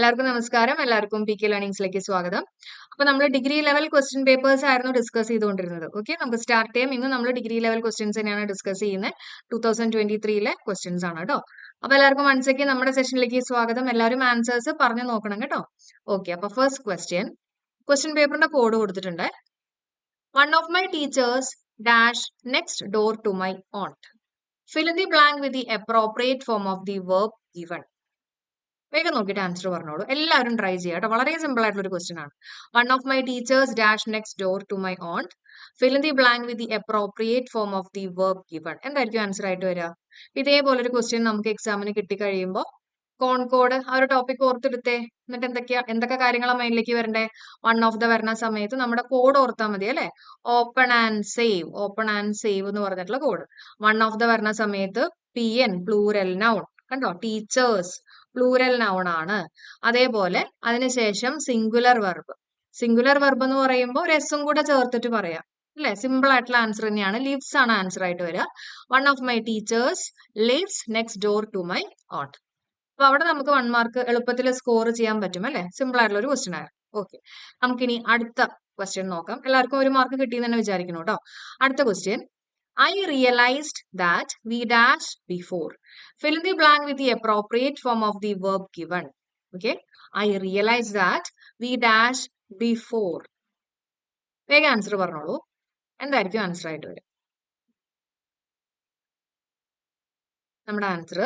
എല്ലാവർക്കും നമസ്കാരം. എല്ലാവർക്കും പി കെ ലേണിംഗ്സിലേക്ക് സ്വാഗതം. അപ്പോൾ നമ്മൾ ഡിഗ്രി ലെവൽ ക്വസ്റ്റ്യൻ പേപ്പേഴ്സ് ആയിരുന്നു ഡിസ്കസ് ചെയ്തുകൊണ്ടിരുന്നത്. ഓക്കെ, നമുക്ക് സ്റ്റാർട്ട് ചെയ്യാം. ഇന്ന് നമ്മൾ ഡിഗ്രി ലെവൽ ക്വസ്റ്റ്യൻസ് തന്നെയാണ് ഡിസ്കസ് ചെയ്യുന്നത്. 2023 ക്വസ്റ്റ്യൻസ് ആണ് കേട്ടോ. അപ്പോൾ എല്ലാവർക്കും മനസ്സിലേക്ക് നമ്മുടെ സെഷനിലേക്ക് സ്വാഗതം. എല്ലാവരും ആൻസേഴ്സ് പറഞ്ഞു നോക്കണം കേട്ടോ. ഓക്കെ, അപ്പോൾ ഫസ്റ്റ് ക്വസ്റ്റ്യൻ പേപ്പറിന്റെ കോഡ് കൊടുത്തിട്ടുണ്ട്. One of my teachers dash next door to my aunt. Fill in the blank with the appropriate form of the verb given. വേഗം നോക്കിയിട്ട് ആൻസർ പറഞ്ഞോളൂ. എല്ലാവരും ട്രൈ ചെയ്യാം കേട്ടോ. വളരെ സിമ്പിൾ ആയിട്ടുള്ള ഒരു ക്വസ്റ്റ്യൻ ആണ്. One of my teachers dash next door to my aunt. Fill in the blank with the appropriate form of the verb given. എന്തായിരിക്കും ആൻസർ ആയിട്ട് വരിക? ഇതേപോലെ ഒരു ക്വസ്റ്റ്യൻ നമുക്ക് എക്സാമിന് കിട്ടിക്കഴിയുമ്പോൾ കോൺകോഡ് ആ ഒരു ടോപ്പിക് ഓർത്തെടുത്തേ. എന്നിട്ട് എന്തൊക്കെ കാര്യങ്ങളാണ് മൈൻഡിലേക്ക് വരണ്ടേ? വൺ ഓഫ് ദ വരുന്ന സമയത്ത് നമ്മുടെ കോഡ് ഓർത്താൽ മതി അല്ലെ? ഓപ്പൺ ആൻഡ് സേവ് എന്ന് പറഞ്ഞിട്ടുള്ള കോഡ്. വൺ ഓഫ് ദ വരുന്ന സമയത്ത് PN പ്ലൂരൽ നൗൺ കണ്ടോ? ടീച്ചേഴ്സ് പ്ലൂരൽ നൗൺ ആണ്. അതേപോലെ അതിനുശേഷം സിംഗുലർ വെർബ് എന്ന് പറയുമ്പോൾ ഒരു എസും കൂടെ ചേർത്തിട്ട് പറയാം അല്ലെ? സിമ്പിൾ ആയിട്ടുള്ള ആൻസർ തന്നെയാണ്. ലിവ്സ് ആണ് ആൻസർ ആയിട്ട് വരിക. One of my teachers lives next door to my aunt. അപ്പൊ അവിടെ നമുക്ക് 1 മാർക്ക് എളുപ്പത്തിൽ സ്കോർ ചെയ്യാൻ പറ്റും അല്ലെ? സിമ്പിൾ ആയിട്ടുള്ള ഒരു ക്വസ്റ്റ്യൻ ആയിരുന്നു. ഓക്കെ, നമുക്കിനി അടുത്ത ക്വസ്റ്റ്യൻ നോക്കാം. എല്ലാവർക്കും 1 മാർക്ക് കിട്ടിയെന്ന് തന്നെ വിചാരിക്കണം കേട്ടോ. അടുത്ത question, I realized that we dash before. Fill in the blank with the appropriate form of the verb given. Okay, I realized that we dash before. വേഗം ആൻസർ പറഞ്ഞോളൂ. എന്തായിരിക്കും ആൻസർ ആയിട്ട് വരും? നമ്മുടെ ആൻസർ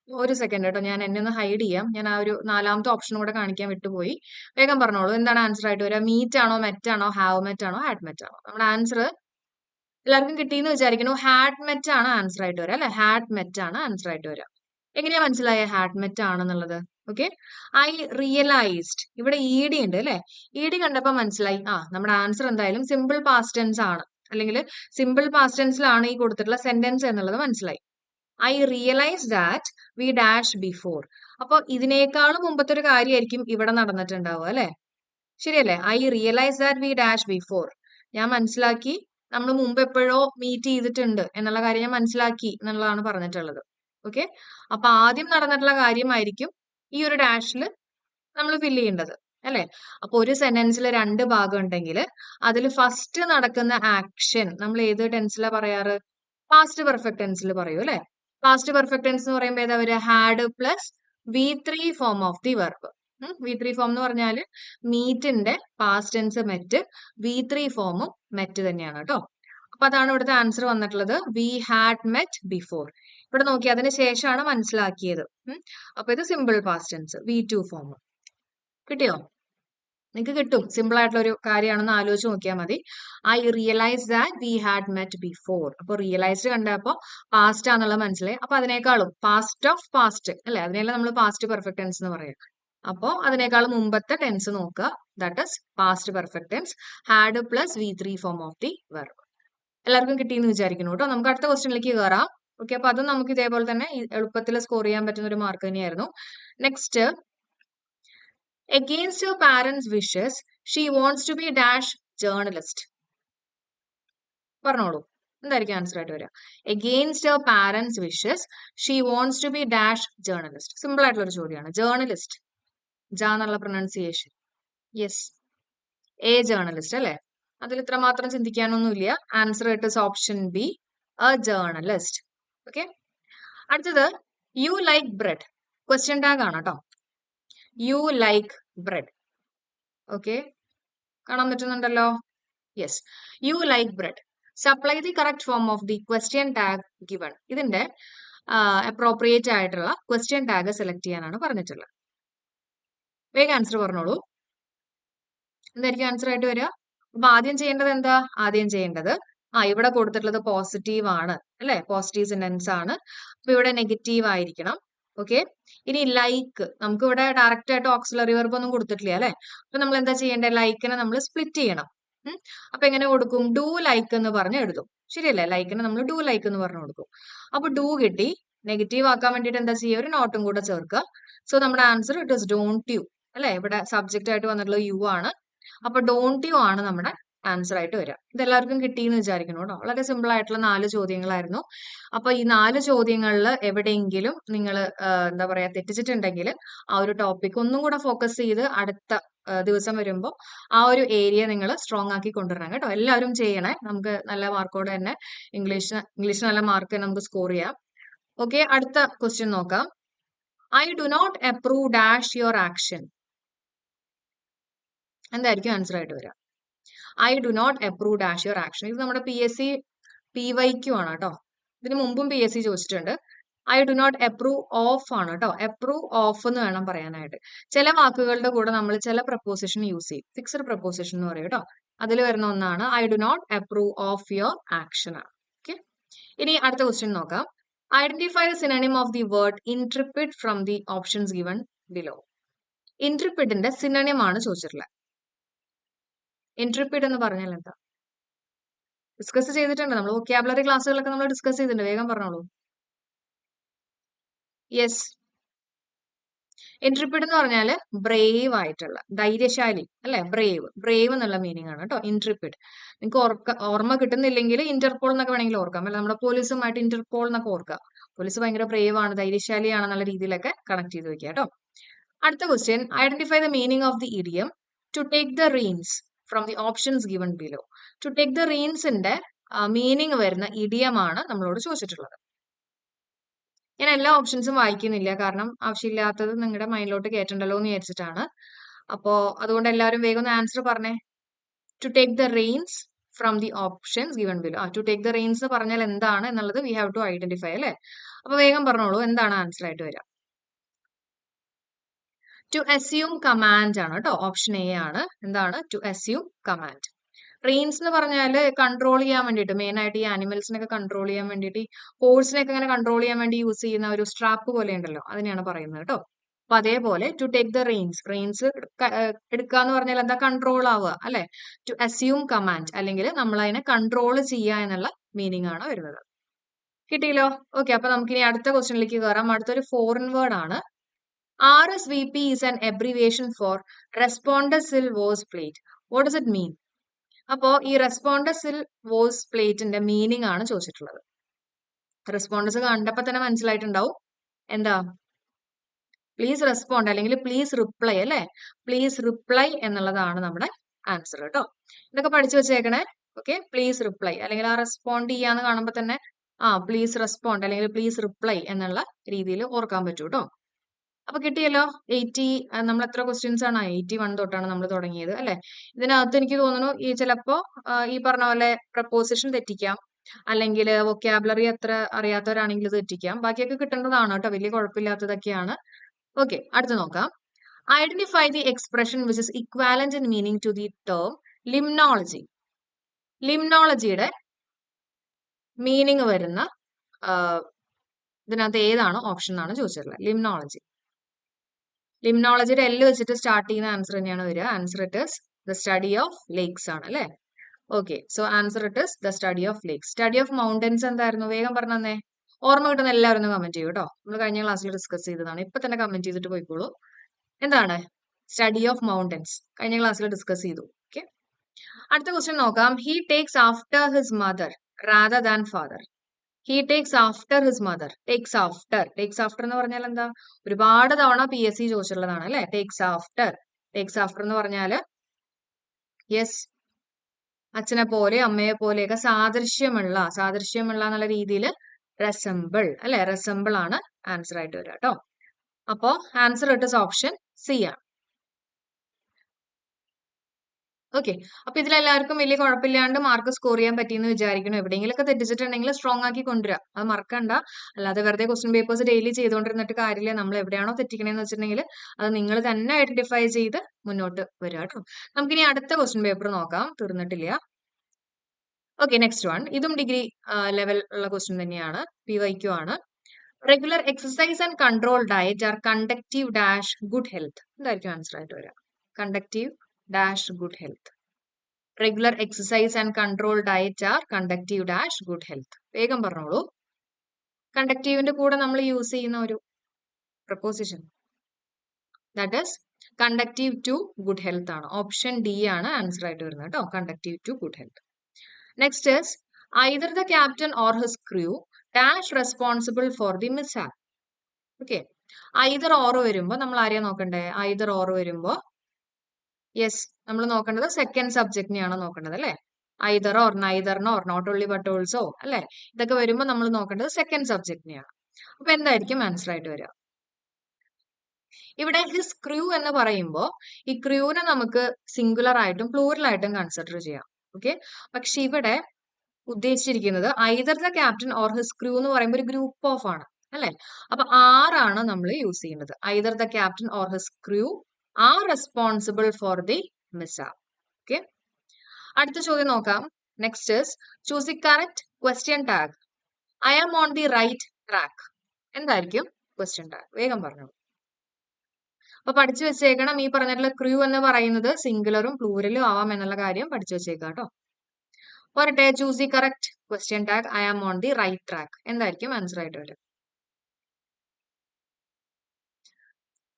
ഒരു സെക്കൻഡ് കേട്ടോ, ഞാൻ എന്നെ ഒന്ന് ഹൈഡ് ചെയ്യാം. ഞാൻ ആ ഒരു 4ാമത്തെ ഓപ്ഷൻ കൂടെ കാണിക്കാൻ വിട്ടുപോയി. വേഗം പറഞ്ഞോളൂ. എന്താണ് ആൻസർ ആയിട്ട് വരിക? മീറ്റ് ആണോ, മെറ്റ് ആണോ, ഹാവ് മെറ്റ് ആണോ, ഹാഡ് മെറ്റ് ആണോ? നമ്മുടെ ആൻസർ എല്ലാവർക്കും കിട്ടിയെന്ന് വിചാരിക്കുന്നു. ഹാഡ് മെറ്റ് ആണ് ആൻസർ ആയിട്ട് വരിക അല്ലെ? ഹാഡ് മെറ്റ് ആണ് ആൻസർ ആയിട്ട് വരിക. എങ്ങനെയാ മനസ്സിലായ ഹാഡ് മെറ്റ് ആണെന്നുള്ളത്? Okay, I realised. ഇവിടെ ED ഉണ്ട് അല്ലെ? ED കണ്ടപ്പോ മനസ്സിലായി നമ്മുടെ ആൻസർ എന്തായാലും സിമ്പിൾ പാസ്റ്റ് ടെൻസ് ആണ്, അല്ലെങ്കിൽ സിമ്പിൾ പാസ്റ്റ് ടെൻസിലാണ് ഈ കൊടുത്തിട്ടുള്ള സെന്റൻസ് എന്നുള്ളത് മനസ്സിലായി. I realise that we dash before. അപ്പൊ ഇതിനേക്കാളും മുമ്പത്തെ ഒരു കാര്യമായിരിക്കും ഇവിടെ നടന്നിട്ടുണ്ടാവുക അല്ലെ? ശരിയല്ലേ? I realise that we dash before. ഞാൻ മനസ്സിലാക്കി നമ്മൾ മുമ്പ് എപ്പോഴോ മീറ്റ് ചെയ്തിട്ടുണ്ട് എന്നുള്ള കാര്യം ഞാൻ മനസ്സിലാക്കി എന്നുള്ളതാണ് പറഞ്ഞിട്ടുള്ളത്. ഓക്കെ, അപ്പൊ ആദ്യം നടന്നിട്ടുള്ള കാര്യമായിരിക്കും ഈ ഒരു ഡാഷിൽ നമ്മൾ ഫില്ല് ചെയ്യേണ്ടത് അല്ലെ? അപ്പൊ ഒരു സെന്റൻസിൽ 2 ഭാഗം ഉണ്ടെങ്കിൽ അതിൽ ഫസ്റ്റ് നടക്കുന്ന ആക്ഷൻ നമ്മൾ ഏത് ടെൻസിലാ പറയാറ്? പാസ്റ്റ് പെർഫെക്റ്റ് ടെൻസിൽ പറയൂ അല്ലെ? പാസ്റ്റ് പെർഫെക്റ്റ് ടെൻസ് എന്ന് പറയുമ്പോൾ ഏതാ വരിക? Had plus V3 form of the verb. V3 form എന്ന് പറഞ്ഞാൽ മീറ്റിന്റെ പാസ്റ്റ് ടെൻസ് മെറ്റ്, V3 ഫോമും മെറ്റ് തന്നെയാണ് കേട്ടോ. അപ്പൊ അതാണ് ഇവിടുത്തെ ആൻസർ വന്നിട്ടുള്ളത്. We had met before. ഇവിടെ നോക്കി അതിന് ശേഷമാണ് മനസ്സിലാക്കിയത്. അപ്പൊ ഇത് simple past tense, V2 form. കിട്ടിയോ? നിങ്ങൾക്ക് കിട്ടും. സിമ്പിൾ ആയിട്ടുള്ള ഒരു കാര്യമാണെന്ന് ആലോചിച്ച് നോക്കിയാൽ മതി. I realise that we had met before. അപ്പൊ റിയലൈസ്ഡ് കണ്ടപ്പോ പാസ്റ്റ് ആണെന്നുള്ളത് മനസ്സിലായി. അപ്പൊ അതിനേക്കാളും പാസ്റ്റ് ഓഫ് പാസ്റ്റ് അല്ലെ? അതിനെല്ലാം നമ്മൾ പാസ്റ്റ് പെർഫെക്റ്റ് ടെൻസ് എന്ന് പറയാം. അപ്പോ അതിനേക്കാളും മുമ്പത്തെ ടെൻസ് നോക്കുക. That is past perfect tense. Had plus V3 form of the verb. എല്ലാവർക്കും കിട്ടിയെന്ന് വിചാരിക്കുന്നു കേട്ടോ. നമുക്ക് അടുത്ത ക്വസ്റ്റ്യനിലേക്ക് കയറാം. ഓക്കെ, അപ്പൊ അതും നമുക്ക് ഇതേപോലെ തന്നെ എളുപ്പത്തിൽ സ്കോർ ചെയ്യാൻ പറ്റുന്ന ഒരു മാർക്ക് തന്നെയായിരുന്നു. Next, against her parents' wishes, she wants to be dash journalist. പറഞ്ഞോളൂ, എന്തായിരിക്കും ആൻസർ ആയിട്ട് വരിക? against her parents' wishes, she wants to be dash journalist. Simple ആയിട്ടുള്ള ഒരു ചോദ്യമാണ്. ജേർണലിസ്റ്റ്, ജ എന്നുള്ള പ്രൊനൗൺസിയേഷൻ. യെസ്, എ ജേർണലിസ്റ്റ് അല്ലെ? അതിൽ ഇത്ര മാത്രം ചിന്തിക്കാനൊന്നുമില്ല. Answer it is option B, a journalist. Okay, അടുത്തത്, you like bread. Question tag ആണ് കേട്ടോ. You like bread. ഓക്കെ, കാണാൻ പറ്റുന്നുണ്ടല്ലോ? Yes, you like bread. Supply the correct form of the question tag given. ഇതിന്റെ അപ്രോപ്രിയേറ്റ് ആയിട്ടുള്ള question tag select ചെയ്യാനാണ് പറഞ്ഞിട്ടുള്ളത്. വേഗം ആൻസർ പറഞ്ഞോളൂ. എന്തായിരിക്കും ആൻസർ ആയിട്ട് വരിക? അപ്പൊ ആദ്യം ചെയ്യേണ്ടത് എന്താ? ആദ്യം ചെയ്യേണ്ടത് ഇവിടെ കൊടുത്തിട്ടുള്ളത് പോസിറ്റീവ് ആണ് അല്ലെ? പോസിറ്റീവ് സെന്റൻസ് ആണ്. അപ്പൊ ഇവിടെ നെഗറ്റീവ് ആയിരിക്കണം. ഓക്കെ, ഇനി ലൈക്ക് നമുക്ക് ഇവിടെ ഡയറക്റ്റ് ആയിട്ട് ഓക്സിലറി വെർബ് ഒന്നും കൊടുത്തിട്ടില്ല അല്ലെ? അപ്പൊ നമ്മൾ എന്താ ചെയ്യേണ്ടത്? ലൈക്കിനെ നമ്മൾ സ്പ്ലിറ്റ് ചെയ്യണം. അപ്പൊ എങ്ങനെ കൊടുക്കും? ഡു ലൈക്ക് എന്ന് പറഞ്ഞ് എഴുതും. ശരിയല്ലേ? ലൈക്കിനെ നമ്മൾ ഡു ലൈക്ക് എന്ന് പറഞ്ഞു കൊടുക്കും. അപ്പൊ ഡു കിട്ടി. നെഗറ്റീവ് ആക്കാൻ വേണ്ടിട്ട് എന്താ ചെയ്യുക? ഒരു നോട്ടും കൂടെ ചേർക്കുക. സോ നമ്മുടെ answer it is don't you അല്ലെ? ഇവിടെ സബ്ജക്റ്റ് ആയിട്ട് വന്നിട്ടുള്ള യു ആണ്. അപ്പൊ ഡോണ്ട് യു ആണ് നമ്മുടെ ആൻസർ ആയിട്ട് വരിക. ഇതെല്ലാവർക്കും കിട്ടിയെന്ന് വിചാരിക്കുന്നു കേട്ടോ. വളരെ സിമ്പിൾ ആയിട്ടുള്ള 4 ചോദ്യങ്ങളായിരുന്നു. അപ്പൊ ഈ 4 ചോദ്യങ്ങളിൽ എവിടെയെങ്കിലും നിങ്ങൾ എന്താ പറയാ തെറ്റിച്ചിട്ടുണ്ടെങ്കിൽ ആ ഒരു ടോപ്പിക് ഒന്നും കൂടെ ഫോക്കസ് ചെയ്ത് അടുത്ത ദിവസം വരുമ്പോൾ ആ ഒരു ഏരിയ നിങ്ങൾ സ്ട്രോങ് ആക്കി കൊണ്ടുവരണം കേട്ടോ. എല്ലാവരും ചെയ്യണേ. നമുക്ക് നല്ല മാർക്കോടെ തന്നെ ഇംഗ്ലീഷിന് നല്ല മാർക്ക് നമുക്ക് സ്കോർ ചെയ്യാം. ഓക്കെ, അടുത്ത ക്വസ്റ്റ്യൻ നോക്കാം. I do not approve dash your action. എന്തായിരിക്കും ആൻസർ ആയിട്ട് വരിക? I do not approve dash your action. ഇത് നമ്മുടെ PSC PYQ ആണ് കേട്ടോ. ഇതിന് മുമ്പും PSC ചോദിച്ചിട്ടുണ്ട്. I do not approve of ആണ് കേട്ടോ. അപ്രൂവ് ഓഫ് എന്ന് വേണം പറയാനായിട്ട്. ചില വാക്കുകളുടെ കൂടെ നമ്മൾ ചില പ്രപ്പോസിഷൻ യൂസ് ചെയ്യും. ഫിക്സഡ് പ്രപ്പോസിഷൻ എന്ന് പറയും കേട്ടോ. അതിൽ വരുന്ന ഒന്നാണ് I do not approve of your action ആണ്. ഓക്കെ, ഇനി അടുത്ത ക്വസ്റ്റ്യൻ നോക്കാം. Identify the synonym of the word interpret from the options given below. ഇന്റർപ്രിറ്റിന്റെ സിനോണിം ആണ് ചോദിച്ചിട്ടുള്ളത്. ഇന്റർപ്രിറ്റ് എന്ന് പറഞ്ഞാൽ എന്താ? ഡിസ്കസ് ചെയ്തിട്ടുണ്ട് നമ്മൾ. വൊക്കാബുലറി ക്ലാസ്സുകളൊക്കെ നമ്മൾ ഡിസ്കസ് ചെയ്തിട്ടുണ്ട്. വേഗം പറഞ്ഞോളൂ. യെസ്, ഇന്റർപ്രിറ്റ് എന്ന് പറഞ്ഞാൽ ബ്രേവ് ആയിട്ടുള്ള, ധൈര്യശാലി അല്ലെ. ബ്രേവ് എന്നുള്ള മീനിങ് ആണ് കേട്ടോ ഇന്റർപ്രിറ്റ്. നിങ്ങൾക്ക് ഓർമ്മ കിട്ടുന്നില്ലെങ്കിൽ ഇന്റർപോൾ എന്നൊക്കെ വേണമെങ്കിൽ ഓർക്കാം. അല്ല, നമ്മുടെ പോലീസുമായിട്ട് ഇന്റർപോൾ എന്നൊക്കെ ഓർക്കാം. പോലീസ് ഭയങ്കര ബ്രേവ് ആണ്, ധൈര്യശാലിയാണെന്നുള്ള രീതിയിലൊക്കെ കണക്ട് ചെയ്ത് വെക്കുക കേട്ടോ. അടുത്ത question, identify the meaning of the idiom to take the reins from the options given below. To take the റീൻസിന്റെ മീനിങ് വരുന്ന ഇഡിയമാണ് നമ്മളോട് ചോദിച്ചിട്ടുള്ളത്. ഞാൻ എല്ലാ ഓപ്ഷൻസും വായിക്കുന്നില്ല, കാരണം ആവശ്യമില്ലാത്തത് നിങ്ങളുടെ മൈൻഡിലോട്ട് കയറ്റണ്ടല്ലോ എന്ന് വിചാരിച്ചിട്ടാണ്. അപ്പോ അതുകൊണ്ട് എല്ലാവരും വേഗം ഒന്ന് ആൻസർ പറഞ്ഞേ. To take the reins from the options given below. To take the reins എന്ന് പറഞ്ഞാൽ എന്താണ് എന്നുള്ളത് വി ഹാവ് ടു ഐഡന്റിഫൈ അല്ലെ. അപ്പൊ വേഗം പറഞ്ഞോളൂ, എന്താണ് ആൻസർ ആയിട്ട് വരിക? ടു അസ്യൂം കമാൻഡ് ആണ് കേട്ടോ. ഓപ്ഷൻ എ ആണ്. എന്താണ്? To assume command. റെയിൻസ് എന്ന് പറഞ്ഞാല് കൺട്രോൾ ചെയ്യാൻ വേണ്ടിയിട്ട്, മെയിൻ ആയിട്ട് ഈ ആനിമൽസിനൊക്കെ കൺട്രോൾ ചെയ്യാൻ വേണ്ടിയിട്ട്, ഹോഴ്സിനെയൊക്കെ ഇങ്ങനെ കൺട്രോൾ ചെയ്യാൻ വേണ്ടി യൂസ് ചെയ്യുന്ന ഒരു സ്ട്രാപ്പ് പോലെ ഉണ്ടല്ലോ, അതിനെയാണ് പറയുന്നത് കേട്ടോ. അപ്പൊ അതേപോലെ ടു ടേക്ക് ദ റെയിൻസ് എടുക്കുക എന്ന് പറഞ്ഞാൽ എന്താ? കൺട്രോൾ ആവുക അല്ലെ. ടു അസ്യൂം കമാൻഡ്, അല്ലെങ്കിൽ നമ്മൾ അതിനെ കൺട്രോൾ ചെയ്യുക എന്നുള്ള മീനിങ് ആണ് വരുന്നത്. കിട്ടിയല്ലോ? ഓക്കെ, അപ്പൊ നമുക്ക് ഇനി അടുത്ത ക്വസ്റ്റ്യനിലേക്ക് കയറാം. അടുത്തൊരു ഫോറിൻ വേർഡ് ആണ്. RSVP is an abbreviation for Respondus-Sil Was Plate. What does it mean? അപ്പോ ഈ റെസ്പോണ്ടസിൽ വോസ് പ്ലേറ്റിന്റെ മീനിങ് ആണ് ചോദിച്ചിട്ടുള്ളത്. റെസ്പോണ്ടസ് കണ്ടപ്പോ തന്നെ മനസ്സിലായിട്ടുണ്ടാവും. എന്താ? പ്ലീസ് റെസ്പോണ്ട് അല്ലെങ്കിൽ പ്ലീസ് റിപ്ലൈ അല്ലെ. പ്ലീസ് റിപ്ലൈ എന്നുള്ളതാണ് നമ്മുടെ ആൻസർ കേട്ടോ. ഇതൊക്കെ പഠിച്ചു വെച്ചേക്കണേ. ഓക്കെ, പ്ലീസ് റിപ്ലൈ അല്ലെങ്കിൽ ആ റെസ്പോണ്ട് ചെയ്യാന്ന് കാണുമ്പോ തന്നെ പ്ലീസ് റെസ്പോണ്ട് അല്ലെങ്കിൽ പ്ലീസ് റിപ്ലൈ എന്നുള്ള രീതിയിൽ ഓർക്കാൻ പറ്റൂ കേട്ടോ. അപ്പൊ കിട്ടിയല്ലോ. 80 നമ്മൾ എത്ര ക്വസ്റ്റ്യൻസ് ആണ്? 81 തൊട്ടാണ് നമ്മൾ തുടങ്ങിയത് അല്ലെ. ഇതിനകത്ത് എനിക്ക് തോന്നുന്നു ഈ ചിലപ്പോ ഈ പറഞ്ഞ പോലെ പ്രപ്പോസിഷൻ തെറ്റിക്കാം, അല്ലെങ്കിൽ വൊക്കാബുലറി അത്ര അറിയാത്തവരാണെങ്കിൽ ഇത് തെറ്റിക്കാം. ബാക്കിയൊക്കെ കിട്ടേണ്ടതാണ് കേട്ടോ, വലിയ കുഴപ്പമില്ലാത്തതൊക്കെയാണ്. ഓക്കെ, അടുത്ത് നോക്കാം. Identify the expression which is equivalent in meaning to the term limnology. ലിംനോളജിയുടെ മീനിങ് വരുന്ന ഇതിനകത്ത് ഏതാണ് ഓപ്ഷൻ എന്നാണ് ചോദിച്ചിട്ടുള്ളത്. ലിംനോളജി. ലിംനോളജിയുടെ എല്ല് വെച്ചിട്ട് സ്റ്റാർട്ട് ചെയ്യുന്ന ആൻസർ തന്നെയാണ് വരിക. Answer it is the study of lakes ആണ് അല്ലെ. Okay, so answer it is the study of lakes. Study of mountains എന്തായിരുന്നു? വേഗം പറഞ്ഞേ. ഓർമ്മ കിട്ടുന്ന എല്ലാവരും ഒന്ന് കമന്റ് ചെയ്യൂ കേട്ടോ. നമ്മൾ കഴിഞ്ഞ ക്ലാസ്സിൽ ഡിസ്കസ് ചെയ്തതാണ്. ഇപ്പൊ തന്നെ കമന്റ് ചെയ്തിട്ട് പോയിക്കോളൂ. എന്താണ് സ്റ്റഡി ഓഫ് മൗണ്ടൻസ്? കഴിഞ്ഞ ക്ലാസ്സിൽ ഡിസ്കസ് ചെയ്തു. ഓക്കെ, അടുത്ത ക്വസ്റ്റ്യൻ നോക്കാം. He takes after his mother rather than father. He takes after his mother. Takes after എന്ന് പറഞ്ഞാൽ എന്താ? ഒരുപാട് തവണ PSC ചോദിച്ചിട്ടുള്ളതാണ് അല്ലെ. ടേക്സ് ആഫ്റ്റർ എന്ന് പറഞ്ഞാല് യെസ്, അച്ഛനെ പോലെ അമ്മയെ പോലെയൊക്കെ സാദൃശ്യമുള്ള എന്നുള്ള രീതിയിൽ റെസംബിൾ അല്ലെ. റെസംബിൾ ആണ് ആൻസർ ആയിട്ട് വരിക കേട്ടോ. അപ്പോ ആൻസർ ഇട്ട് ഓപ്ഷൻ സി ആണ്. ഓക്കെ, അപ്പൊ ഇതിലെല്ലാവർക്കും വലിയ കുഴപ്പമില്ലാണ്ട് മാർക്ക് സ്കോർ ചെയ്യാൻ പറ്റിയെന്ന് വിചാരിക്കുന്നു. എവിടെയെങ്കിലൊക്കെ തെറ്റിച്ചിട്ടുണ്ടെങ്കിൽ സ്ട്രോങ് ആക്കി കൊണ്ടുവരിക, അത് മറക്കണ്ട. അല്ലാതെ വെറുതെ ക്വസ്റ്റ്യൻ പേപ്പേഴ്സ് ഡെയിലി ചെയ്തുകൊണ്ടിരുന്നിട്ട് കാര്യമില്ല. നമ്മൾ എവിടെയാണോ തെറ്റിക്കണേന്ന് വെച്ചിട്ടുണ്ടെങ്കിൽ അത് നിങ്ങൾ തന്നെ ഐഡന്റിഫൈ ചെയ്ത് മുന്നോട്ട് വരിക കേട്ടോ. നമുക്കിനി അടുത്ത ക്വസ്റ്റ്യൻ പേപ്പർ നോക്കാം, തീർന്നിട്ടില്ല. Okay, next one. ഇതും ഡിഗ്രി ലെവൽ ഉള്ള ക്വസ്റ്റ്യൻ തന്നെയാണ്, PYQ ആണ്. Regular exercise and control diet are conductive dash good health. എന്തായിരിക്കും ആൻസർ ആയിട്ട് വരിക? Conductive dash good health. Regular exercise and control diet are conductive dash good health. വേഗം പറഞ്ഞോളൂ. കണ്ടക്റ്റീവിന്റെ കൂടെ നമ്മൾ യൂസ് ചെയ്യുന്ന ഒരു preposition, that is conductive to good health ആണ്. ഓപ്ഷൻ ഡി ആണ് ആൻസർ ആയിട്ട് വരുന്നത് കേട്ടോ. Conductive to good health. Next is either the captain or his crew dash responsible for the മിസ്ഹാപ്പ്. Okay, either or വരുമ്പോ നമ്മൾ ആരെയാ നോക്കണ്ടേ? ഐദർ ഓർ വരുമ്പോ യെസ്, നമ്മൾ നോക്കേണ്ടത് സെക്കൻഡ് സബ്ജക്റ്റിനെയാണ് നോക്കേണ്ടത് അല്ലെ. ഐദർ ഓർ, നൈദറിനോ, നോട്ട് ഓൺലി ബട്ട് ഓൾസോ അല്ലെ, ഇതൊക്കെ വരുമ്പോൾ നമ്മൾ നോക്കേണ്ടത് സെക്കൻഡ് സബ്ജക്റ്റിനെയാണ്. അപ്പൊ എന്തായിരിക്കും ആൻസർ ആയിട്ട് വരിക? ഇവിടെ ഹിസ് ക്രൂ എന്ന് പറയുമ്പോൾ ഈ ക്രൂവിനെ നമുക്ക് സിംഗുലർ ആയിട്ടും പ്ലൂറൽ ആയിട്ടും കൺസിഡർ ചെയ്യാം. ഓക്കെ, പക്ഷെ ഇവിടെ ഉദ്ദേശിച്ചിരിക്കുന്നത് either the captain or his crew എന്ന് പറയുമ്പോൾ ഒരു ഗ്രൂപ്പ് ഓഫ് ആണ് അല്ലെ. അപ്പൊ ആറാണ് നമ്മൾ യൂസ് ചെയ്യുന്നത്. Either the captain or his crew are responsible for the mishap. Okay, അടുത്ത ചോദ്യം നോക്കാം. Next is choose the correct question tag. I am on the right track. എന്തായിരിക്കും ക്വസ്റ്റ്യൻ ടാഗ്? വേഗം പറഞ്ഞു. അപ്പൊ പഠിച്ചു വെച്ചേക്കണം, ഈ പറഞ്ഞിട്ടുള്ള ക്രൂ എന്ന് പറയുന്നത് സിംഗുലറും പ്ലൂറലും ആവാം എന്നുള്ള കാര്യം പഠിച്ചു വെച്ചേക്കാം കേട്ടോ. പോരട്ടെ, choose the correct question tag. I am on the right track. എന്തായിരിക്കും ആൻസർ ആയിട്ട് വരും?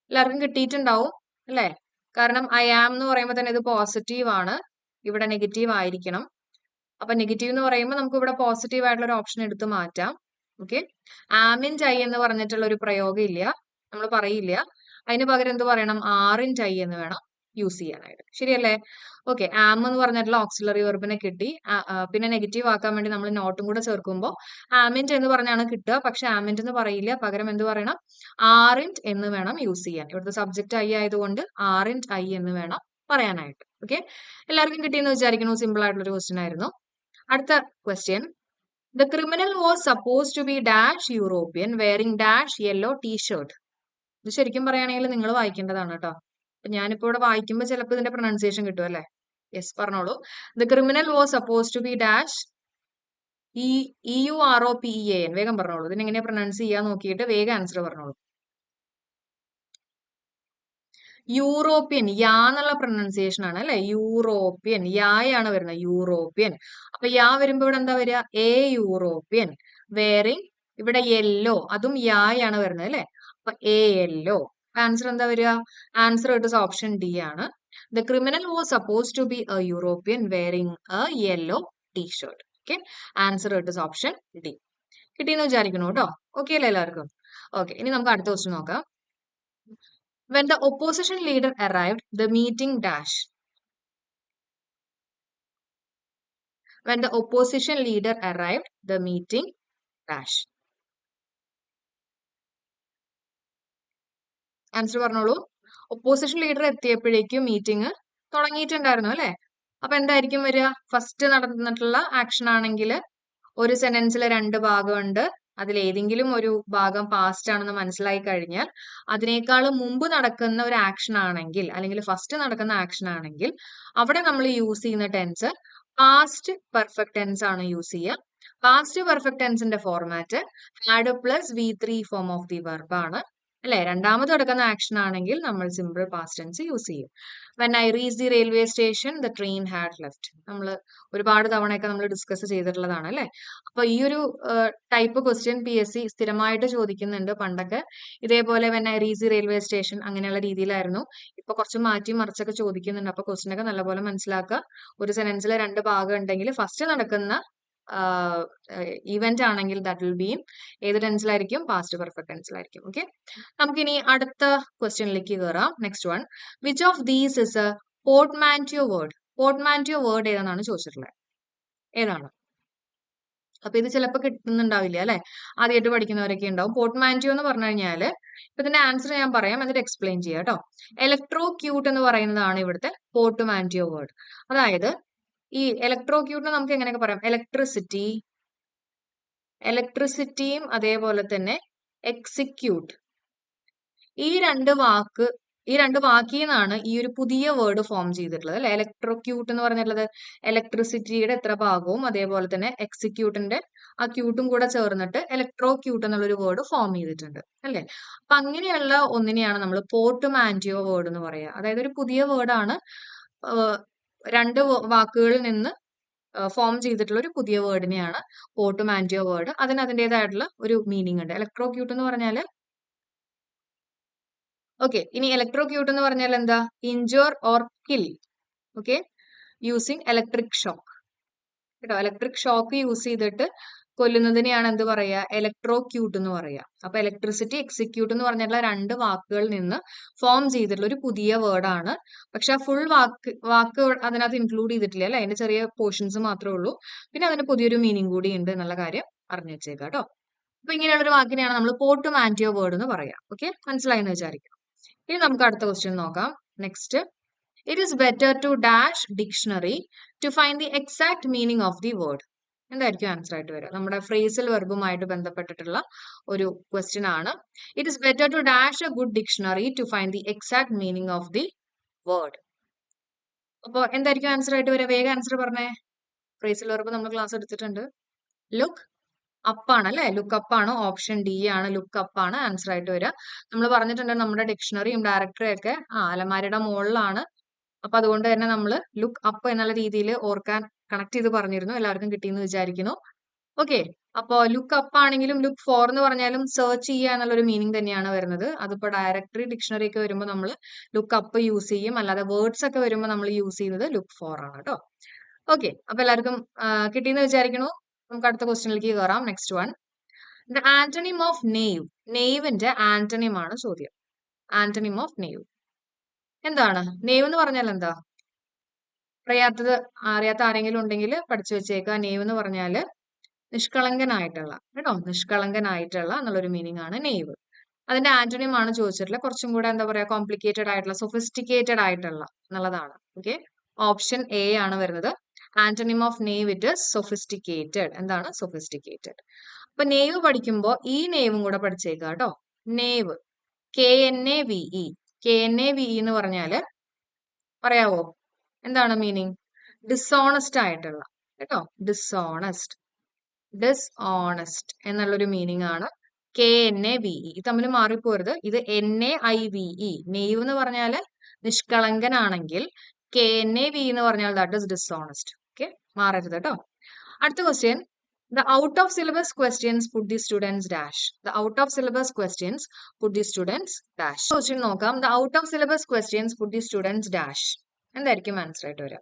എല്ലാവർക്കും കിട്ടിയിട്ടുണ്ടാവും അല്ലെ? കാരണം ഐ ആം എന്ന് പറയുമ്പോൾ തന്നെ ഇത് പോസിറ്റീവ് ആണ്, ഇവിടെ നെഗറ്റീവ് ആയിരിക്കണം. അപ്പൊ നെഗറ്റീവ് എന്ന് പറയുമ്പോൾ നമുക്ക് ഇവിടെ പോസിറ്റീവ് ആയിട്ടുള്ള ഒരു ഓപ്ഷൻ എടുത്ത് മാറ്റാം. ഓക്കെ, ആമിൻഡ് ഐ എന്ന് പറഞ്ഞിട്ടുള്ള ഒരു പ്രയോഗം ഇല്ല, നമ്മൾ പറയില്ല. അതിന് പകരം എന്ത് പറയണം? ആറിൻഡ് ഐ എന്ന് വേണം യൂസ് ചെയ്യാനായിട്ട്. ശരിയല്ലേ? ഓക്കെ, ആം എന്ന് പറഞ്ഞിട്ടുള്ള ഓക്സിലറി വെർബിനെ കിട്ടി. പിന്നെ നെഗറ്റീവ് ആക്കാൻ വേണ്ടി നമ്മൾ നോട്ടും കൂടെ ചേർക്കുമ്പോൾ ആമിൻഡ് എന്ന് പറഞ്ഞാണ് കിട്ടുക. പക്ഷെ ആമിൻഡ് എന്ന് പറയില്ല, പകരം എന്ത് പറയണം? ആറിൻഡ് എന്ന് വേണം യൂസ് ചെയ്യാൻ. ഇവിടുത്തെ സബ്ജക്ട് ഐ ആയതുകൊണ്ട് ആറിൻഡ് ഐ എന്ന് വേണം പറയാനായിട്ട്. ഓക്കെ, എല്ലാവർക്കും കിട്ടിയെന്ന് വിചാരിക്കുന്നു. സിമ്പിൾ ആയിട്ടുള്ള ഒരു ക്വസ്റ്റ്യൻ ആയിരുന്നു. അടുത്ത question, the criminal was suppose to be dash European wearing dash yellow T shirt. ഇത് ശരിക്കും പറയുകയാണെങ്കിൽ നിങ്ങൾ വായിക്കേണ്ടതാണ് കേട്ടോ. ഞാനിപ്പോ ഇവിടെ വായിക്കുമ്പോൾ ചിലപ്പോൾ ഇതിന്റെ പ്രൊനൗൺസിയേഷൻ കിട്ടും അല്ലെ. യെസ്, പറഞ്ഞോളൂ. The criminal was suppose to be dash EUROPEAN. വേഗം പറഞ്ഞോളൂ. ഇതിനെങ്ങനെയാ പ്രൊനൗൺസ് ചെയ്യാൻ നോക്കിയിട്ട് വേഗം ആൻസർ പറഞ്ഞോളൂ. യൂറോപ്യൻ, യാ എന്നുള്ള പ്രൊനൗൺസിയേഷൻ ആണ് അല്ലെ. യൂറോപ്യൻ, യായാണ് വരുന്നത്. യൂറോപ്യൻ. അപ്പൊ യാ വരുമ്പോ ഇവിടെ എന്താ വരിക? എ യൂറോപ്യൻ വെയറിംഗ്, ഇവിടെ യെല്ലോ, അതും യായാണ് വരുന്നത് അല്ലെ. അപ്പൊ എ യെല്ലോ. ആൻസർ എന്താ വരിക? ആൻസർ ഇട്ട് ഓപ്ഷൻ ഡി ആണ്. The criminal was suppose to be a European wearing a yellow T shirt. Okay, answer ഇട്ട് ഓപ്ഷൻ ഡി. കിട്ടിയെന്ന് വിചാരിക്കുന്നു കേട്ടോ. ഓക്കെ അല്ലേ എല്ലാവർക്കും? ഓക്കെ, ഇനി നമുക്ക് അടുത്ത ക്വസ്റ്റ്യൻ നോക്കാം. When the opposition leader arrived, the meeting dash. When the opposition leader arrived, the meeting dash. Answer പറഞ്ഞോളൂ. ഒപ്പോസിഷൻ ലീഡർ എത്തിയപ്പോഴേക്കും മീറ്റിംഗ് തുടങ്ങിയിട്ടുണ്ടായിരുന്നു അല്ലെ. അപ്പൊ എന്തായിരിക്കും വരിക? ഫസ്റ്റ് നടന്നിട്ടുള്ള ആക്ഷൻ ആണെങ്കിൽ ഒരു സെന്റൻസിലെ രണ്ട് ഭാഗമുണ്ട്, അതിൽ ഏതെങ്കിലും ഒരു ഭാഗം പാസ്റ്റ് ആണെന്ന് മനസ്സിലായി കഴിഞ്ഞാൽ അതിനേക്കാളും മുമ്പ് നടക്കുന്ന ഒരു ആക്ഷൻ ആണെങ്കിൽ, അല്ലെങ്കിൽ ഫസ്റ്റ് നടക്കുന്ന ആക്ഷൻ ആണെങ്കിൽ അവിടെ നമ്മൾ യൂസ് ചെയ്യുന്ന ടെൻസ് പാസ്റ്റ് പെർഫെക്റ്റ് ടെൻസ് ആണ് യൂസ് ചെയ്യുക. പാസ്റ്റ് പെർഫെക്റ്റ് ടെൻസിന്റെ format had plus V3 form of the verb ആണ് അല്ലെ. രണ്ടാമത് നടക്കുന്ന ആക്ഷൻ ആണെങ്കിൽ നമ്മൾ സിമ്പിൾ പാസ്റ്റ് ടെൻസ് യൂസ് ചെയ്യും. When I reach the railway station the train had left. നമ്മൾ ഒരുപാട് തവണയൊക്കെ നമ്മൾ ഡിസ്കസ് ചെയ്തിട്ടുള്ളതാണ് അല്ലെ. അപ്പൊ ഈ ഒരു ടൈപ്പ് ക്വസ്റ്റ്യൻ PSC സ്ഥിരമായിട്ട് ചോദിക്കുന്നുണ്ട്. പണ്ടൊക്കെ ഇതേപോലെ when I reach the railway station അങ്ങനെയുള്ള രീതിയിലായിരുന്നു. ഇപ്പൊ കുറച്ച് മാറ്റി മറിച്ചൊക്കെ ചോദിക്കുന്നുണ്ട്. അപ്പൊ ക്വസ്റ്റ്യൻ ഒക്കെ നല്ലപോലെ മനസ്സിലാക്കുക. ഒരു സെന്റൻസിലെ രണ്ട് ഭാഗം ഉണ്ടെങ്കിൽ ഫസ്റ്റ് നടക്കുന്ന ഇവന്റ് ആണെങ്കിൽ ദാറ്റ് വിൽ ബി ഇൻ ഏത് ടെൻസിലായിരിക്കും? പാസ്റ്റ് പെർഫെക്റ്റ് ടെൻസിലായിരിക്കും. ഓക്കെ, നമുക്കിനി അടുത്ത ക്വസ്റ്റ്യനിലേക്ക് കയറാം. Next one, which of these is a portmanteau word? Portmanteau word ഏതാണെന്നാണ് ചോദിച്ചിട്ടുള്ളത്. ഏതാണ്? അപ്പൊ ഇത് ചിലപ്പോൾ കിട്ടുന്നുണ്ടാവില്ല അല്ലെ. ആദ്യമായിട്ട് പഠിക്കുന്നവരൊക്കെ ഉണ്ടാവും. പോർട്ട്മാന്റിയോ എന്ന് പറഞ്ഞു കഴിഞ്ഞാല് ഇപ്പൊ ഇതിന്റെ ആൻസർ ഞാൻ പറയാം, എന്നിട്ട് എക്സ്പ്ലെയിൻ ചെയ്യാം കേട്ടോ. ഇലക്ട്രോക്യൂട്ട് എന്ന് പറയുന്നതാണ് ഇവിടുത്തെ പോർട്ട്മാന്റിയോ വേർഡ്. അതായത് ഈ ഇലക്ട്രോക്യൂട്ടിനെ നമുക്ക് എങ്ങനെയൊക്കെ പറയാം? ഇലക്ട്രിസിറ്റിയും അതേപോലെ തന്നെ എക്സിക്യൂട്ട്, ഈ രണ്ട് വാക്കിൽ നിന്നാണ് ഈ ഒരു പുതിയ വേർഡ് ഫോം ചെയ്തിട്ടുള്ളത് അല്ലെ. ഇലക്ട്രോക്യൂട്ട് എന്ന് പറഞ്ഞിട്ടുള്ളത് ഇലക്ട്രിസിറ്റിയുടെ എത്ര ഭാഗവും അതേപോലെ തന്നെ എക്സിക്യൂട്ടിന്റെ ആ ക്യൂട്ടും കൂടെ ചേർന്നിട്ട് ഇലക്ട്രോക്യൂട്ട് എന്നുള്ളൊരു വേർഡ് ഫോം ചെയ്തിട്ടുണ്ട് അല്ലെ. അപ്പൊ അങ്ങനെയുള്ള ഒന്നിനെയാണ് നമ്മൾ പോർട്ട്മാന്റിയോ വേർഡ് എന്ന് പറയുക. അതായത് ഒരു പുതിയ വേർഡാണ്, രണ്ട് വാക്കുകളിൽ നിന്ന് ഫോം ചെയ്തിട്ടുള്ള ഒരു പുതിയ വേർഡിനെയാണ് പോർട്ട്മാന്റിയോ വേർഡ്. അതിന് അതിൻ്റെതായിട്ടുള്ള ഒരു മീനിങ് ഉണ്ട്. ഇലക്ട്രോക്യൂട്ട് എന്ന് പറഞ്ഞാല് ഓക്കെ, ഇനി ഇലക്ട്രോക്യൂട്ട് എന്ന് പറഞ്ഞാൽ എന്താ? Injure or kill. Okay, using electric shock. കേട്ടോ, ഇലക്ട്രിക് ഷോക്ക് യൂസ് ചെയ്തിട്ട് കൊല്ലുന്നതിനെയാണ് എന്ത് പറയാ? ഇലക്ട്രോക്യൂട്ട് എന്ന് പറയാ. അപ്പൊ ഇലക്ട്രിസിറ്റി, എക്സിക്യൂട്ട് എന്ന് പറഞ്ഞിട്ടുള്ള രണ്ട് വാക്കുകളിൽ നിന്ന് ഫോം ചെയ്തിട്ടുള്ള ഒരു പുതിയ വേർഡാണ്. പക്ഷെ ആ ഫുൾ വാക്ക് അതിനകത്ത് ഇൻക്ലൂഡ് ചെയ്തിട്ടില്ല അല്ലെ, അതിന്റെ ചെറിയ പോർഷൻസ് മാത്രമേ ഉള്ളൂ. പിന്നെ അതിന് പുതിയൊരു മീനിങ് കൂടി ഉണ്ട് എന്നുള്ള കാര്യം അറിഞ്ഞു വെച്ചേക്കാം കേട്ടോ. അപ്പൊ ഇങ്ങനെയുള്ള ഒരു വാക്കിനെയാണ് നമ്മൾ പോർട്ട്മാന്റിയോ വേർഡ് എന്ന് പറയാം. ഓക്കെ, മനസ്സിലായി എന്ന് വിചാരിക്കാം. ഇനി നമുക്ക് അടുത്ത ക്വസ്റ്റ്യൻ നോക്കാം. Next, it is better to dash dictionary to find the exact meaning of the word. എന്തായിരിക്കും ആൻസർ ആയിട്ട് വരിക? നമ്മുടെ ഫ്രേസൽ വെർബുമായിട്ട് ബന്ധപ്പെട്ടിട്ടുള്ള ഒരു ക്വസ്റ്റ്യൻ ആണ്. It is better to dash a good dictionary to find the exact meaning of the word. അപ്പൊ എന്തായിരിക്കും ആൻസർ ആയിട്ട് വരിക? വേഗം ആൻസർ പറഞ്ഞേ. ഫ്രേസൽ വെർബ് നമ്മൾ ക്ലാസ് എടുത്തിട്ടുണ്ട്. ലുക്ക് അപ്പ് ആണ് അല്ലെ, ലുക്ക് അപ്പ് ആണ്. ഓപ്ഷൻ ഡി ആണ്, ലുക്ക് അപ്പ് ആണ് ആൻസർ ആയിട്ട് വരിക. നമ്മൾ പറഞ്ഞിട്ടുണ്ട് നമ്മുടെ ഡിക്ഷണറിയും ഡയറക്ടറിയും ഒക്കെ അലമാരയുടെ മുകളിലാണ്. അപ്പൊ അതുകൊണ്ട് തന്നെ നമ്മൾ ലുക്ക് അപ്പ് എന്നുള്ള രീതിയിൽ ഓർക്കാൻ കണക്ട് ചെയ്ത് പറഞ്ഞിരുന്നു. എല്ലാവർക്കും കിട്ടിയെന്ന് വിചാരിക്കുന്നു. ഓക്കെ, അപ്പോ ലുക്ക് അപ്പ് ആണെങ്കിലും ലുക്ക് ഫോർ എന്ന് പറഞ്ഞാലും സെർച്ച് ചെയ്യുക എന്നുള്ളൊരു മീനിങ് തന്നെയാണ് വരുന്നത്. അതിപ്പോ ഡയറക്ടറി, ഡിക്ഷണറി ഒക്കെ വരുമ്പോൾ നമ്മൾ ലുക്ക് അപ്പ് യൂസ് ചെയ്യും. അല്ലാതെ വേർഡ്സ് ഒക്കെ വരുമ്പോൾ നമ്മൾ യൂസ് ചെയ്യുന്നത് ലുക്ക് ഫോർ ആണ് കേട്ടോ. ഓക്കെ, അപ്പൊ എല്ലാവർക്കും കിട്ടിയെന്ന് വിചാരിക്കുന്നു. നമുക്ക് അടുത്ത ക്വസ്റ്റ്യനിലേക്ക് കയറാം. Next one, the antonym of naive. നെയ്വിന്റെ ആന്റണിം ആണ് ചോദ്യം. ആന്റണിം ഓഫ് നെയ്വ് എന്താണ്? നെയ്വ് എന്ന് പറഞ്ഞാൽ എന്താ? അറിയാത്ത ആരെങ്കിലും ഉണ്ടെങ്കിൽ പഠിച്ചു വെച്ചേക്കുക. നെയ്വ് എന്ന് പറഞ്ഞാല് നിഷ്കളങ്കനായിട്ടുള്ള, കേട്ടോ, നിഷ്കളങ്കനായിട്ടുള്ള എന്നുള്ളൊരു മീനിങ് ആണ് നെയ്വ്. അതിന്റെ ആന്റണിം ആണ് ചോദിച്ചിട്ടുള്ളത്. കുറച്ചും കൂടെ എന്താ പറയാ, കോംപ്ലിക്കേറ്റഡ് ആയിട്ടുള്ള, സൊഫിസ്റ്റിക്കേറ്റഡ് ആയിട്ടുള്ള എന്നുള്ളതാണ്. ഓക്കെ, ഓപ്ഷൻ എ ആണ് വരുന്നത്. Antonym of knave it is sophisticated. എന്താണ്? സൊഫിസ്റ്റിക്കേറ്റഡ്. അപ്പൊ നെയ്വ് പഠിക്കുമ്പോ ഈ നെയ്വും കൂടെ പഠിച്ചേക്കുക കേട്ടോ. Knave, KNAVE. KNAVE എന്ന് പറഞ്ഞാല് പറയാവോ എന്താണ് മീനിങ്? ഡിസോണസ്റ്റ് ആയിട്ടുള്ള, കേട്ടോ, ഡിസോണസ്റ്റ്, ഡിസ്ഓണസ്റ്റ് എന്നുള്ളൊരു മീനിങ് ആണ് KNAVE. ഇത് തമ്മിൽ മാറിപ്പോരുത്. ഇത് NAIVE. നെയ്വ് എന്ന് പറഞ്ഞാല് നിഷ്കളങ്കനാണെങ്കിൽ KNAVE എന്ന് പറഞ്ഞാൽ ദാറ്റ് ഇസ് ഡിസോണസ്റ്റ്. ഓക്കെ, മാറരുത് കേട്ടോ. അടുത്ത question, the out of syllabus questions put the students dash. The out of syllabus questions put the students dash. Question നോക്കാം. The out of syllabus questions put the students dash. എന്തായിരിക്കും answer ആയിട്ട് വരിക?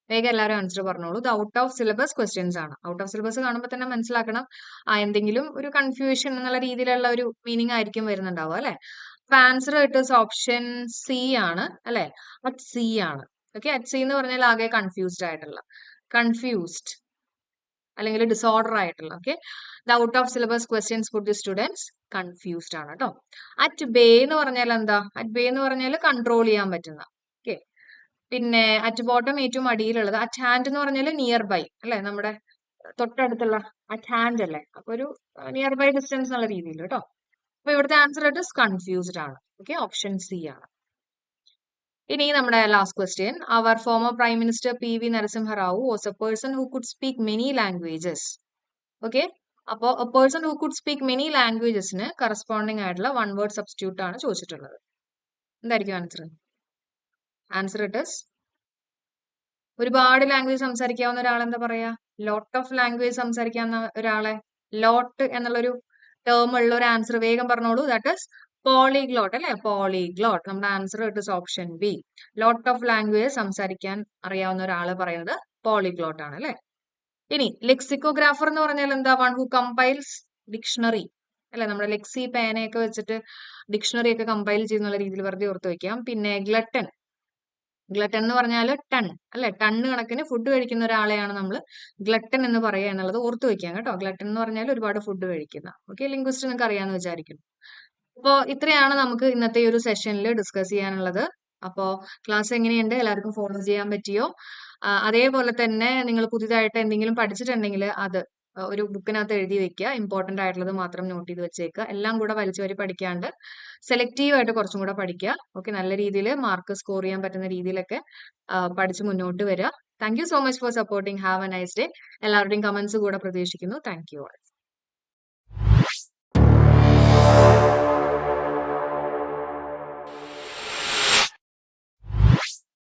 വേഗം എല്ലാവരും answer പറഞ്ഞോളൂ. ഇത് out of syllabus questions ആണ്. Out of syllabus കാണുമ്പോൾ തന്നെ മനസ്സിലാക്കണം എന്തെങ്കിലും ഒരു കൺഫ്യൂഷൻ എന്നുള്ള രീതിയിലുള്ള ഒരു മീനിങ് ആയിരിക്കും വരുന്നുണ്ടാവുക അല്ലെ. അപ്പൊ ആൻസർ ഇട്ട് ഓപ്ഷൻ സി ആണ് അല്ലെ. അറ്റ് സി ആണ്. ഓക്കെ, അറ്റ് സി എന്ന് പറഞ്ഞാൽ ആകെ കൺഫ്യൂസ്ഡ് ആയിട്ടുള്ള, കൺഫ്യൂസ്ഡ് അല്ലെങ്കിൽ ഡിസോർഡർ ആയിട്ടുള്ള. Okay, the out of syllabus questions puttu the students confused ആണ് കേട്ടോ. അറ്റ് ബേ എന്ന് പറഞ്ഞാൽ എന്താ? അറ്റ് ബേ എന്ന് പറഞ്ഞാൽ കൺട്രോൾ ചെയ്യാൻ പറ്റുന്ന. ഓക്കെ, പിന്നെ അറ്റ് ബോട്ടം ഏറ്റവും അടിയിലുള്ളത്. അറ്റ് ഹാൻഡ് എന്ന് പറഞ്ഞാൽ നിയർ ബൈ അല്ലെ, നമ്മുടെ തൊട്ടടുത്തുള്ള അറ്റ് ഹാൻഡ് അല്ലേ. അപ്പൊ ഒരു നിയർ ബൈ ഡിസ്റ്റൻസ് എന്നുള്ള രീതിയിൽ കേട്ടോ. അപ്പൊ ഇവിടുത്തെ ആൻസർ ആയിട്ട് കൺഫ്യൂസ്ഡ് ആണ്. ഓക്കെ, ഓപ്ഷൻ സി ആണ്. ഇനി നമ്മുടെ last question, our former prime minister PV Narasimha Rao was a person who could speak many languages. Okay, അപ്പോ a person who could speak many ലാംഗ്വേജസിന് കറസ്പോണ്ടിങ് ആയിട്ടുള്ള വൺ വേർഡ് സബ്സ്റ്റിറ്റ്യൂട്ട് ആണ് ചോദിച്ചിട്ടുള്ളത്. എന്തായിരിക്കും answer? Answer it is, ഒരുപാട് language സംസാരിക്കാവുന്ന ഒരാൾ എന്താ പറയാ? ലോട്ട് ഓഫ് ലാംഗ്വേജ് സംസാരിക്കാവുന്ന ഒരാളെ ലോട്ട് എന്നുള്ളൊരു ടേം ഉള്ള ഒരു ആൻസർ വേഗം പറഞ്ഞോളൂ. ദാറ്റ് ഇസ് പോളിഗ്ലോട്ട് അല്ലെ. പോളിഗ്ലോട്ട്. നമ്മുടെ answer it is option B. Lot of language സംസാരിക്കാൻ അറിയാവുന്ന ഒരാള് പറയുന്നത് പോളിഗ്ലോട്ട് ആണ് അല്ലെ. ഇനി ലെക്സിക്കോഗ്രാഫർ എന്ന് പറഞ്ഞാൽ എന്താ? വൺ ഹു കമ്പൈൽസ് ഡിക്ഷണറി അല്ലെ. നമ്മുടെ ലെക്സി പേനയൊക്കെ വെച്ചിട്ട് ഡിക്ഷണറി ഒക്കെ കമ്പൈൽ ചെയ്യുന്ന രീതിയിൽ വെറുതെ ഓർത്ത് വെക്കാം. പിന്നെ ഗ്ലട്ടൺ, ഗ്ലട്ടൺ എന്ന് പറഞ്ഞാൽ ടൺ അല്ലെ. ടണ്ണ് കണക്കിന് ഫുഡ് കഴിക്കുന്ന ഒരാളെയാണ് നമ്മൾ ഗ്ലട്ടൺ എന്ന് പറയുക എന്നുള്ളത് ഓർത്ത് വെക്കാം കേട്ടോ. ഗ്ലട്ടൺ എന്ന് പറഞ്ഞാൽ ഒരുപാട് ഫുഡ് കഴിക്കുന്ന. ഓക്കെ, ലിംഗ്വിസ്റ്റ് നിങ്ങൾക്ക് അറിയാമെന്ന് വിചാരിക്കുന്നു. അപ്പോ ഇത്രയാണ് നമുക്ക് ഇന്നത്തെ ഈ ഒരു സെഷനിൽ ഡിസ്കസ് ചെയ്യാനുള്ളത്. അപ്പോ ക്ലാസ് എങ്ങനെയുണ്ട്? എല്ലാവർക്കും ഫോളോ ചെയ്യാൻ പറ്റിയോ? അതേപോലെ തന്നെ നിങ്ങൾ പുതിയതായിട്ട് എന്തെങ്കിലും പഠിച്ചിട്ടുണ്ടെങ്കിൽ അത് ഒരു ബുക്കിനകത്ത് എഴുതി വെക്കുക. ഇമ്പോർട്ടന്റ് ആയിട്ടുള്ളത് മാത്രം നോട്ട് ചെയ്ത് വെച്ചേക്കുക. എല്ലാം കൂടെ വലിച്ചു വാരി പഠിക്കാണ്ട് സെലക്റ്റീവ് ആയിട്ട് കുറച്ചും കൂടെ പഠിക്കുക. ഓക്കെ, നല്ല രീതിയിൽ മാർക്ക് സ്കോർ ചെയ്യാൻ പറ്റുന്ന രീതിയിലൊക്കെ പഠിച്ച് മുന്നോട്ട് വരിക. Thank you so much for supporting. Have A nice day. എല്ലാവരുടെയും കമന്റ്സ് കൂടെ പ്രതീക്ഷിക്കുന്നു. Thank you all.